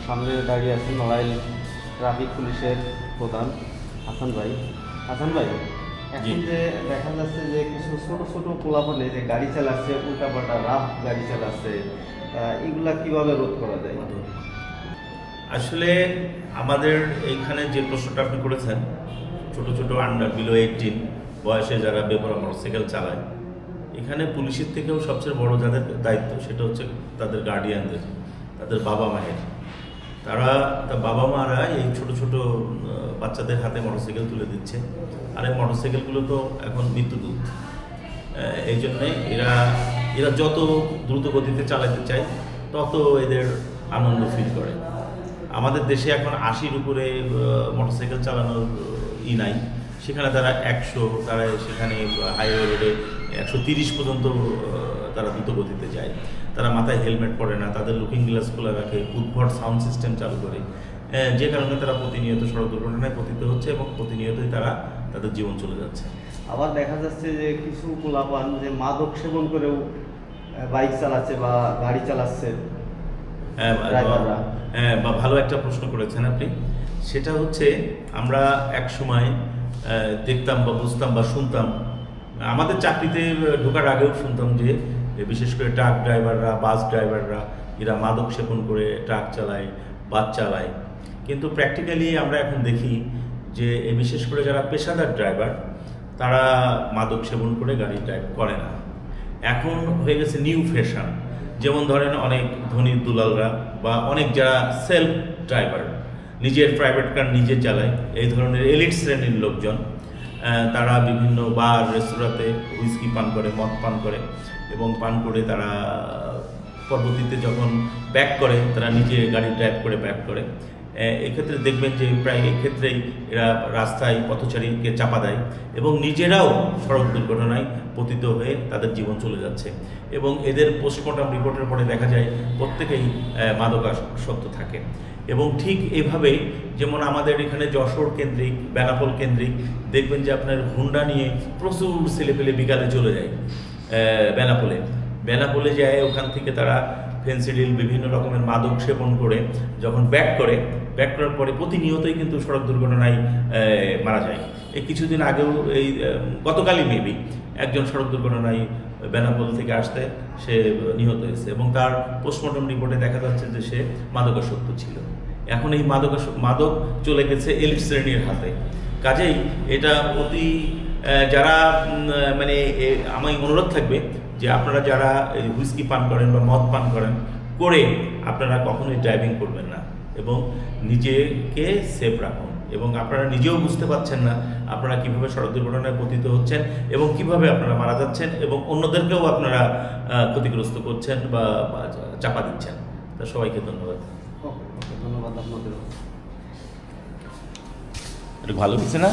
সামনে দাঁড়িয়ে আছেন নড়াইল ট্রাফিক পুলিশের প্রধান হাসান ভাই। হাসান ভাই, এখন যে দেখা যাচ্ছে যে কিছু ছোট ছোট পোলাপানে যে গাড়ি চালাচ্ছে, উল্টাপাল্টা রাফ গাড়ি চালাচ্ছে, এগুলা কিভাবে রোধ করা যায়? আসলে আমাদের এইখানে যে প্রশ্নটা আপনি করেছেন, ছোট ছোট আন্ডার বিলো 18 বয়সে যারা বেপরোয়া মোটরসাইকেল চালায়, এখানে পুলিশের থেকেও সবচেয়ে বড় যাদের দায়িত্ব সেটা হচ্ছে তাদের গার্ডিয়ানদের, তাদের বাবা মায়ের। বাবা মারা এই ছোট ছোট বাচ্চাদের হাতে মোটরসাইকেল তুলে দিচ্ছে, আর এই মোটরসাইকেলগুলো তো এখন মৃত্যুদূত। এই জন্যে এরা যত দ্রুত গতিতে চালাতে চায় তত এদের আনন্দ ফিল করে। আমাদের দেশে এখন 80-র উপরে মোটরসাইকেল চালানোর নাই, সেখানে তারা 100, তারা সেখানে হাইওয়ে রোডে 130 পর্যন্ত তারা দ্রুত গতিতে যায়। তারা মাথায় হেলমেট পরে না, তাদের লুকিং গ্লাস খোলা রাখে, উদ্ভট সাউন্ড সিস্টেম চালু করে, যে কারণে তারা প্রতিনিয়ত সড়ক দুর্ঘটনায় পতিত হচ্ছে এবং প্রতিনিয়তই তারা তাদের জীবন চলে যাচ্ছে। আবার দেখা যাচ্ছে যে কিছু পোলাপান যে মাদক সেবন করেও বাইক চালাচ্ছে বা গাড়ি চালাচ্ছে। বা ভালো একটা প্রশ্ন করেছেন আপনি। সেটা হচ্ছে আমরা এক সময় দেখতাম বা বুঝতাম বা শুনতাম, আমাদের চাকরিতে ঢোকার আগেও শুনতাম যে বিশেষ করে ট্রাক ড্রাইভাররা, বাস ড্রাইভাররা এরা মাদক সেবন করে ট্রাক চালায়, বাস চালায়। কিন্তু প্র্যাকটিক্যালি আমরা এখন দেখি যে বিশেষ করে যারা পেশাদার ড্রাইভার তারা মাদক সেবন করে গাড়ি ড্রাইভ করে না। এখন হয়ে গেছে নিউ ফ্যাশন। যেমন ধরেন অনেক ধনী দুলালরা বা অনেক যারা সেলফ ড্রাইভার, নিজের প্রাইভেট কার নিজে চালায়, এই ধরনের এলিট শ্রেণীর লোকজন, তারা বিভিন্ন বার রেস্তোরাঁতে হুইস্কি পান করে, মদ পান করে এবং পান করে তারা পরবর্তীতে যখন ব্যাক করে তারা নিজে গাড়ি ড্রাইভ করে ব্যাক করে। এক্ষেত্রে দেখবেন যে প্রায় এক্ষেত্রেই এরা রাস্তায় পথচারীকে চাপা দেয় এবং নিজেরাও সড়ক দুর্ঘটনায় পতিত হয়ে তাদের জীবন চলে যাচ্ছে। এবং এদের পোস্টমর্টম রিপোর্টের পরে দেখা যায় প্রত্যেকেই মাদকাসক্ত থাকে। এবং ঠিক এভাবে যেমন আমাদের এখানে যশোর কেন্দ্রিক, বেনাপোল কেন্দ্রিক দেখবেন যে আপনার হুন্ডা নিয়ে প্রচুর ছেলেপেলে বিকালে চলে যায় বেনাপোলে যায়। ওখান থেকে তারা ফেন্সিডিল, বিভিন্ন রকমের মাদক সেবন করে যখন ব্যাক করার পরে প্রতিনিয়তই কিন্তু সড়ক দুর্ঘটনায় মারা যায়। এই কিছুদিন আগেও এই গতকালই মেবি একজন সড়ক দুর্ঘটনায় বেনাপোল থেকে আসতে সে নিহত হয়েছে এবং তার পোস্টমর্টম রিপোর্টে দেখা যাচ্ছে যে সে মাদকাসক্ত ছিল। এখন এই মাদক চলে গেছে এলিট শ্রেণীর হাতে। কাজেই এটা যারা মানে আমার অনুরোধ থাকবে যে আপনারা যারা হুইস্কি পান করেন বা মদ পান করেন করে আপনারা কখনোই ড্রাইভিং করবেন না এবং নিজেকে সেফ রাখুন। এবং আপনারা নিজেও বুঝতে পারছেন না আপনারা কিভাবে সড়ক দুর্ঘটনায় পতিত হচ্ছেন এবং কিভাবে আপনারা মারা যাচ্ছেন এবং অন্যদেরকেও আপনারা ক্ষতিগ্রস্ত করছেন বা চাপা দিচ্ছেন। তা সবাইকে ধন্যবাদ। ধন্যবাদ আপনাদের। এটা ভালো কিছু না।